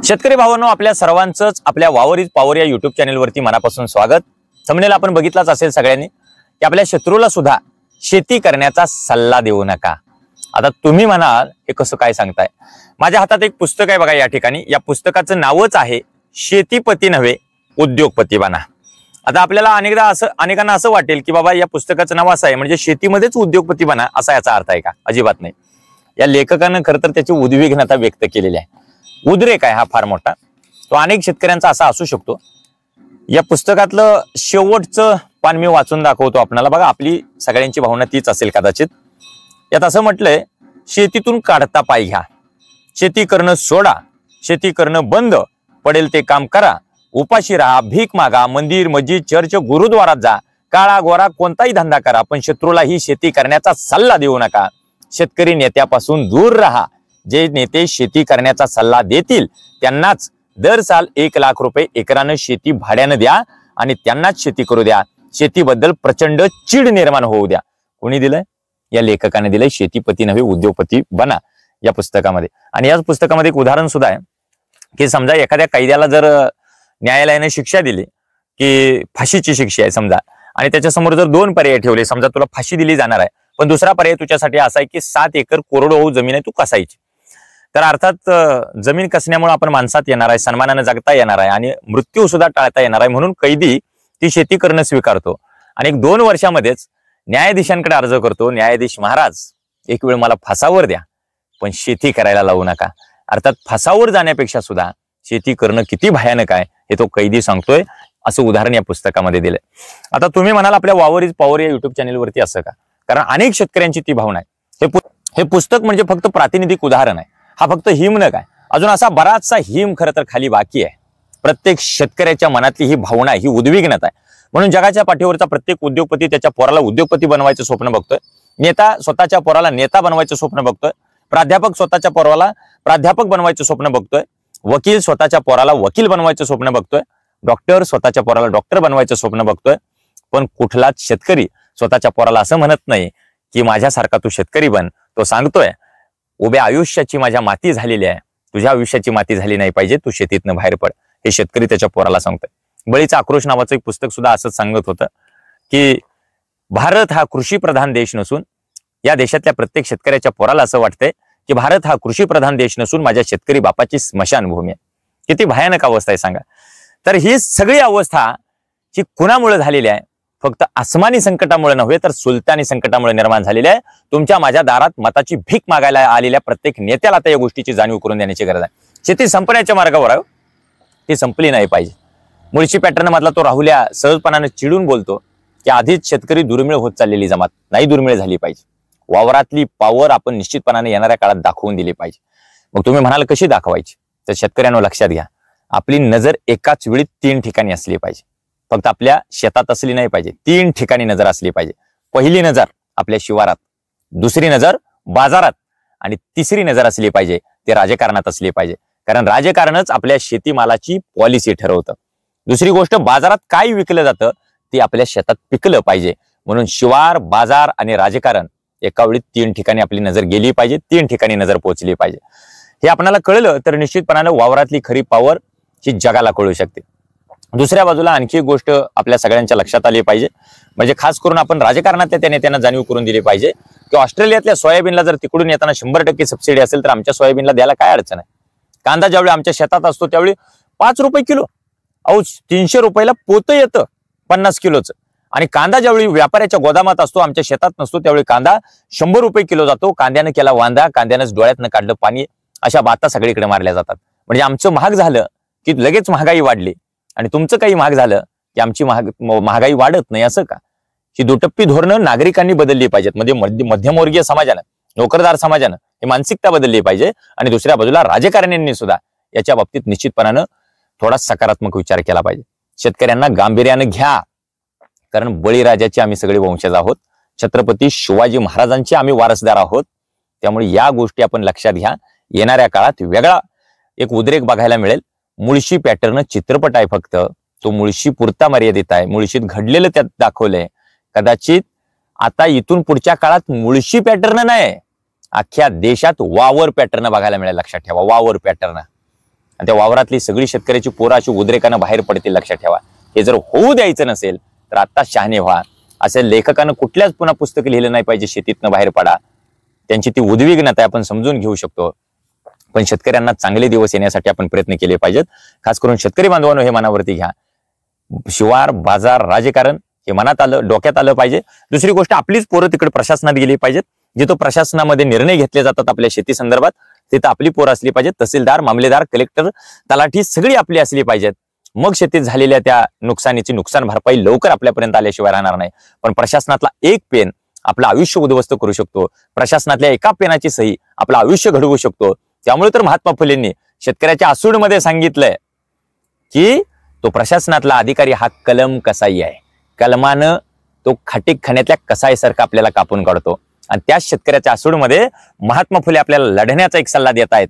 शेतकरी भावांनो, आपल्या सर्वांचंच आपल्या वावर इज पॉवर या युट्यूब चॅनलवरती मनापासून स्वागत। थंबनेल आपण बघितलाच असेल सगळ्यांनी की आपल्या शत्रूला सुद्धा शेती करण्याचा सल्ला देऊ नका। आता तुम्ही म्हणाल हे कसं काय सांगताय? माझ्या हातात एक पुस्तक आहे बघा या ठिकाणी। या पुस्तकाचं नावच आहे शेतीपती नव्हे उद्योगपती बना। आता आपल्याला अनेकांना असं वाटेल की बाबा या पुस्तकाचं नाव असं आहे म्हणजे शेतीमध्येच उद्योगपती बना असा याचा अर्थ आहे का? अजिबात नाही। या लेखकानं खरं तर त्याची उद्विग्नता व्यक्त केलेली आहे। उद्रेक आहे हा फार मोठा, तो अनेक शेतकऱ्यांचा असा असू शकतो। या पुस्तकातलं शेवटचं पान मी वाचून दाखवतो आपल्याला। बघा, आपली सगळ्यांची भावना तीच असेल कदाचित। यात असं म्हटलंय, शेतीतून काढता पाय घ्या, शेती करणं सोडा, शेती करणं बंद पडेल ते काम करा, उपाशी राहा, भीक मागा, मंदिर मस्जिद चर्च गुरुद्वारात जा, काळा गोरा कोणताही धंदा करा, पण शत्रूला ही शेती करण्याचा सल्ला देऊ नका। शेतकरी नेत्यापासून दूर राहा। जे नेते शेती करण्याचा सल्ला देतील त्यांनाच दर साल 1 लाख रुपये एकरानं शेती भाड्यानं द्या आणि त्यांनाच शेती करू द्या। शेतीबद्दल प्रचंड चीड निर्माण होऊ द्या। कोणी दिलंय? या लेखकाने दिलंय शेतीपती नव्हे उद्योगपती बना या पुस्तकामध्ये। आणि याच पुस्तकामध्ये एक उदाहरण सुद्धा आहे की समजा एखाद्या कैद्याला जर न्यायालयाने शिक्षा दिली की फाशीची शिक्षा आहे समजा, आणि त्याच्यासमोर जर 2 पर्याय ठेवले, समजा तुला फाशी दिली जाणार आहे पण दुसरा पर्याय तुझ्यासाठी असा आहे की 7 एकर कोरडवाहू जमीन आहे, तू कसायची। तर अर्थात जमीन कसण्यामुळे आपण माणसात येणार आहे, सन्मानाने जगता येणार आहे आणि मृत्यू सुद्धा टाळता येणार आहे, म्हणून कैदी ती शेती करणं स्वीकारतो आणि 2 वर्षामध्येच न्यायाधीशांकडे अर्ज करतो, न्यायाधीश महाराज एक वेळ मला फासावर द्या पण शेती करायला लावू नका। अर्थात फासावर जाण्यापेक्षा सुद्धा शेती करणं किती भयानक आहे हे तो कैदी सांगतोय, असं उदाहरण या पुस्तकामध्ये दिलंय। आता तुम्ही म्हणाल आपल्या वावर इज पॉवर या युट्यूब चॅनलवरती असं का? कारण अनेक शेतकऱ्यांची ती भावना आहे। हे पुस्तक म्हणजे फक्त प्रातिनिधिक उदाहरण आहे, हा फक्त हिमनग आहे। अजून असा बराचसा हिम खरं तर खाली बाकी आहे। प्रत्येक शेतकऱ्याच्या मनातली ही भावना, ही उद्विग्नता आहे। म्हणून जगाच्या पाठीवरचा प्रत्येक उद्योगपती त्याच्या पोराला उद्योगपती बनवायचं स्वप्न बघतोय, नेता स्वतःच्या पोराला नेता बनवायचं स्वप्न बघतोय, प्राध्यापक स्वतःच्या पोराला प्राध्यापक बनवायचं स्वप्न बघतोय, वकील स्वतःच्या पोराला वकील बनवायचं स्वप्न बघतोय, डॉक्टर स्वतःच्या पोराला डॉक्टर बनवायचं स्वप्न बघतोय। पण कुठलाच शेतकरी स्वतःच्या पोराला असं म्हणत नाही की माझ्यासारखा तू शेतकरी बन। तो सांगतोय उभ्या आयुष्याची माझ्या माती झालेली आहे, तुझ्या आयुष्याची माती झाली नाही पाहिजे, तू शेतीतनं बाहेर पड, हे शेतकरी त्याच्या पोराला सांगतोय। बळीचा आक्रोश नावाचं एक पुस्तक सुद्धा असंच सांगत होतं की भारत हा कृषी प्रधान देश नसून, या देशातल्या प्रत्येक शेतकऱ्याच्या पोराला असं वाटतंय की भारत हा कृषी प्रधान देश नसून माझ्या शेतकरी बापाची स्मशानभूमी आहे। किती भयानक अवस्था आहे सांगा। तर ही सगळी अवस्था ही कुणामुळे झालेली आहे? फक्त आसमानी संकटामुळे नव्हे तर सुलतानी संकटामुळे निर्माण झालेली आहे। तुमच्या माझ्या दारात मताची भीक मागायला आलेल्या प्रत्येक नेत्याला आता या गोष्टीची जाणीव करून देण्याची गरज आहे। शेती संपण्याच्या मार्गावर आहे, ती संपली नाही पाहिजे। मुळशी पॅटर्न मधला तो राहुल्या सहजपणाने चिडून बोलतो की आधीच शेतकरी दुर्मिळ होत चाललेली जमात नाही दुर्मिळ झाली पाहिजे। वावरातली पावर आपण निश्चितपणाने येणाऱ्या काळात दाखवून दिली पाहिजे। मग तुम्ही म्हणाल कशी दाखवायची? तर शेतकऱ्यांना लक्षात घ्या, आपली नजर एकाच वेळी 3 ठिकाणी असली पाहिजे। फक्त आपल्या शेतात असली नाही पाहिजे, 3 ठिकाणी नजर असली पाहिजे। पहिली नजर आपल्या शिवारात, दुसरी नजर बाजारात आणि तिसरी नजर असली पाहिजे ते राजकारणात असली पाहिजे। कारण राजकारणच आपल्या शेतीमालाची पॉलिसी ठरवतं। दुसरी गोष्ट, बाजारात काय विकलं जातं ते आपल्या शेतात पिकलं पाहिजे। म्हणून शिवार, बाजार आणि राजकारण एका वेळी 3 ठिकाणी आपली नजर गेली पाहिजे, 3 ठिकाणी नजर पोहोचली पाहिजे। हे आपल्याला कळलं तर निश्चितपणाने वावरातली खरी पॉवर ही जगाला कळू शकते। दुसऱ्या बाजूला आणखी एक गोष्ट आपल्या सगळ्यांच्या लक्षात आली पाहिजे, म्हणजे खास करून आपण राजकारणातल्या त्या नेत्यांना जाणीव करून दिली पाहिजे की ऑस्ट्रेलियातल्या सोयाबीनला जर तिकडून येताना 100% सबसिडी असेल तर आमच्या सोयाबीनला द्यायला काय अडचण आहे? कांदा ज्यावेळी आमच्या शेतात असतो त्यावेळी 5 रुपये किलो, 300 रुपयाला पोतं येतं 50 किलोचं, आणि कांदा ज्यावेळी व्यापाऱ्याच्या गोदामात असतो आमच्या शेतात नसतो त्यावेळी कांदा 100 रुपये किलो जातो। कांद्यानं केला वांदा, कांद्यानंच डोळ्यातनं काढलं पाणी, अशा बाता सगळीकडे मारल्या जातात। म्हणजे आमचं महाग झालं की लगेच महागाई वाढली आणि तुमचं काही महाग झालं की आमची महागाई वाढत नाही, असं का? ही दुटप्पी धोरणं नागरिकांनी बदलली पाहिजेत। म्हणजे मध्यमवर्गीय समाजानं, नोकरदार समाजानं ही मानसिकता बदलली पाहिजे आणि दुसऱ्या बाजूला राजकारण्यांनी सुद्धा याच्या बाबतीत निश्चितपणानं थोडा सकारात्मक विचार केला पाहिजे। शेतकऱ्यांना गांभीर्यानं घ्या, कारण बळीराजाचे आम्ही सगळे वंशज आहोत, छत्रपती शिवाजी महाराजांचे आम्ही वारसदार आहोत। त्यामुळे या गोष्टी आपण लक्षात घ्या। येणाऱ्या काळात वेगळा एक उद्रेक बघायला मिळेल। मुळशी पॅटर्न चित्रपट आहे, फक्त तो मुळशी पुरता मर्यादित आहे। मुळशीत घडलेलं त्यात दाखवलंय। कदाचित आता इथून पुढच्या काळात मुळशी पॅटर्न नाही, अख्ख्या देशात वावर पॅटर्न बघायला मिळेल। लक्षात ठेवा, वावर पॅटर्न। आणि त्या वावरातली सगळी शेतकऱ्याची पोरं अशी उद्रेकानं बाहेर पडतील, लक्षात ठेवा. हे जर होऊ द्यायचं नसेल तर आता शहाणे व्हा. असे लेखकानं कुठल्याच पुन्हा पुस्तक लिहिलं नाही पाहिजे, शेतीतनं बाहेर पडा. त्यांची ती उद्विग्नता आपण समजून घेऊ शकतो, पण शेतकऱ्यांना चांगले दिवस येण्यासाठी आपण प्रयत्न केले पाहिजेत. खास करून शेतकरी बांधवांनो हे मनावरती घ्या. शिवार बाजार राजकारण हे मनात आलं, डोक्यात आलं पाहिजे. दुसरी गोष्ट, आपलीच पोरं तिकडे प्रशासनात गेली पाहिजेत. जिथं प्रशासनामध्ये निर्णय घेतले जातात आपल्या शेती संदर्भात, तिथं आपली पोरं असली पाहिजेत. तहसीलदार, मामलेदार, कलेक्टर, तलाठी सगळी आपली असली पाहिजेत. मग शेतीत झालेल्या त्या नुकसानीची नुकसान भरपाई लवकर आपल्यापर्यंत आल्याशिवाय राहणार नाही. पण प्रशासनातला एक पेन आपलं आयुष्य उद्ध्वस्त करू शकतो. प्रशासनातल्या एका पेनाची सही आपलं आयुष्य घडवू शकतो. त्यामुळे तर महात्मा फुलेंनी शेतकऱ्याच्या आसूडमध्ये सांगितलंय की तो प्रशासनातला अधिकारी हा कलम कसाई आहे. कलमानं तो खाटीक खाण्यातल्या कसाईसारखा आपल्याला कापून काढतो. आणि त्या शेतकऱ्याच्या आसूडमध्ये महात्मा फुले आपल्याला लढण्याचा एक सल्ला देत आहेत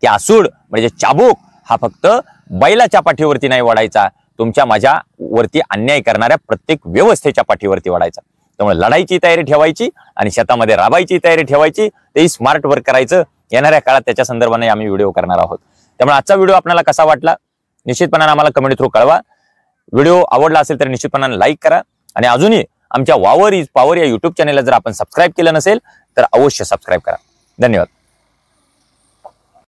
की आसूड म्हणजे चाबूक हा फक्त बैलाच्या पाठीवरती नाही वाढायचा, तुमच्या माझ्या वरती अन्याय करणाऱ्या प्रत्येक व्यवस्थेच्या पाठीवरती वाढायचा. त्यामुळे लढाईची तयारी ठेवायची आणि शेतामध्ये राबायची तयारी ठेवायची, तेही स्मार्ट वर्क करायचं. येणाऱ्या काळात त्याच्या संदर्भाने आम्ही व्हिडिओ करणार आहोत. त्यामुळे आजचा व्हिडिओ आपल्याला कसा वाटला निश्चितपणाने आम्हाला कमेंट थ्रू कळवा. व्हिडिओ आवडला असेल तर निश्चितपणाने लाईक करा आणि अजूनही आमच्या वावर इज पॉवर या युट्यूब चॅनेलला जर आपण सबस्क्राईब केलं नसेल तर अवश्य सबस्क्राईब करा. धन्यवाद.